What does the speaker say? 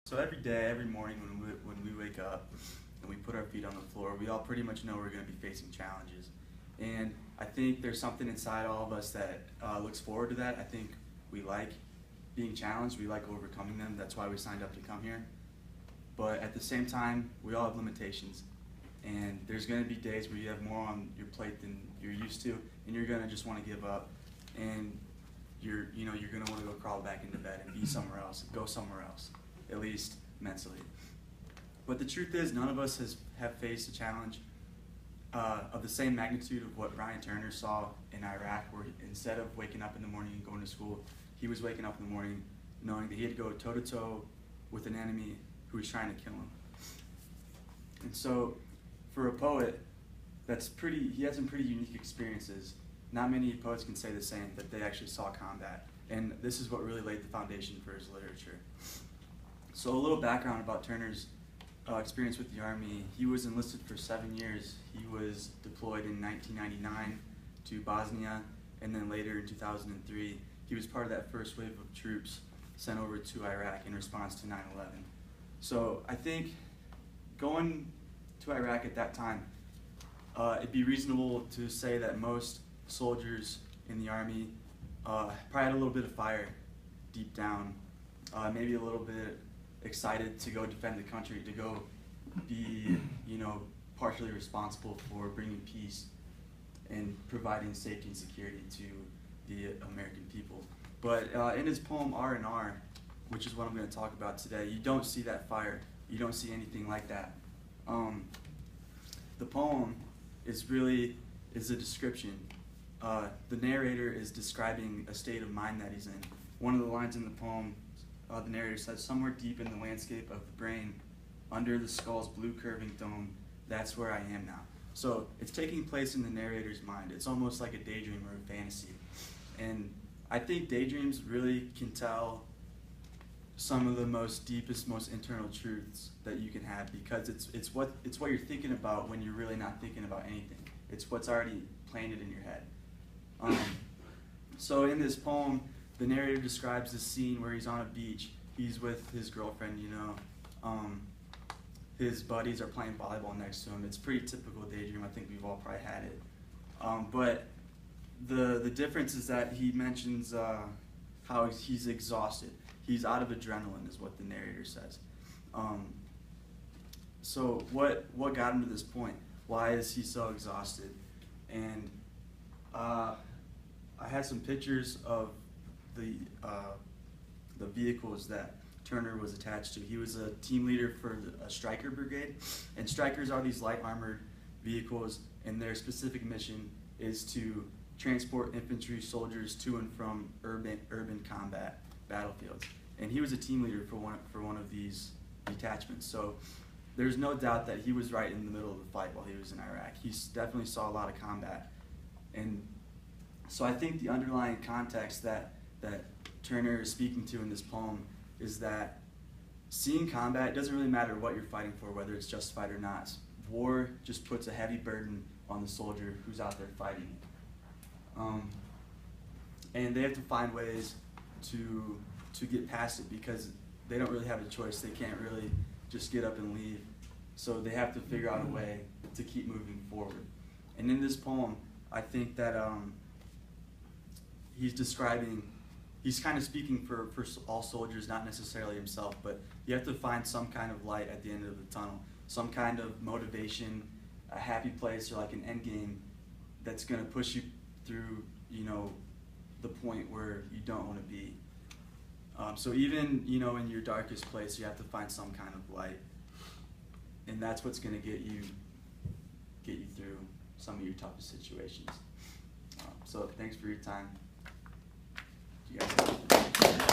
So every day, every morning when we wake up and we put our feet on the floor, we all pretty much know we're going to be facing challenges. And I think there's something inside all of us that looks forward to that. I think we like being challenged. We like overcoming them. That's why we signed up to come here. But at the same time, we all have limitations. And there's going to be days where you have more on your plate than you're used to, and you're going to just want to give up. And you're going to want to go crawl back into bed and be somewhere else, go somewhere else, at least mentally. But the truth is, none of us have faced a challenge of the same magnitude of what Ryan Turner saw in Iraq, where instead of waking up in the morning and going to school, he was waking up in the morning knowing that he had to go toe-to-toe with an enemy who was trying to kill him. And so, for a poet, he had some pretty unique experiences. Not many poets can say the same, that they actually saw combat. And this is what really laid the foundation for his literature. So a little background about Turner's experience with the Army. He was enlisted for 7 years. He was deployed in 1999 to Bosnia, and then later in 2003, he was part of that first wave of troops sent over to Iraq in response to 9/11. So I think going to Iraq at that time, it'd be reasonable to say that most soldiers in the Army probably had a little bit of fire deep down, maybe a little bit excited to go defend the country, to go be, partially responsible for bringing peace and providing safety and security to the American people. But in his poem R&R, which is what I'm going to talk about today, you don't see that fire. You don't see anything like that. The poem is a description. The narrator is describing a state of mind that he's in. One of the lines in the poem, the narrator says, "Somewhere deep in the landscape of the brain, under the skull's blue curving dome, that's where I am now." So it's taking place in the narrator's mind. It's almost like a daydream or a fantasy. And I think daydreams really can tell some of the most deepest, most internal truths that you can have, because it's what you're thinking about when you're really not thinking about anything. It's what's already planted in your head. So in this poem, the narrator describes this scene where he's on a beach. He's with his girlfriend, his buddies are playing volleyball next to him. It's pretty typical daydream. I think we've all probably had it. But the difference is that he mentions how he's exhausted. He's out of adrenaline, is what the narrator says. So what got him to this point? Why is he so exhausted? And I had some pictures of the vehicles that Turner was attached to. He was a team leader for a Stryker brigade, and Strykers are these light armored vehicles, and their specific mission is to transport infantry soldiers to and from urban combat battlefields. And he was a team leader for one of these detachments. So there's no doubt that he was right in the middle of the fight while he was in Iraq. He definitely saw a lot of combat. And so I think the underlying context that Turner is speaking to in this poem is that seeing combat, it doesn't really matter what you're fighting for, whether it's justified or not. War just puts a heavy burden on the soldier who's out there fighting. And they have to find ways to get past it, because they don't really have a choice. They can't really just get up and leave. So they have to figure out a way to keep moving forward. And in this poem, I think that he's kind of speaking for all soldiers, not necessarily himself, but you have to find some kind of light at the end of the tunnel, some kind of motivation, a happy place, or like an end game that's going to push you through, the point where you don't want to be. So even, in your darkest place, you have to find some kind of light, and that's what's going to get you through some of your toughest situations. So thanks for your time. You guys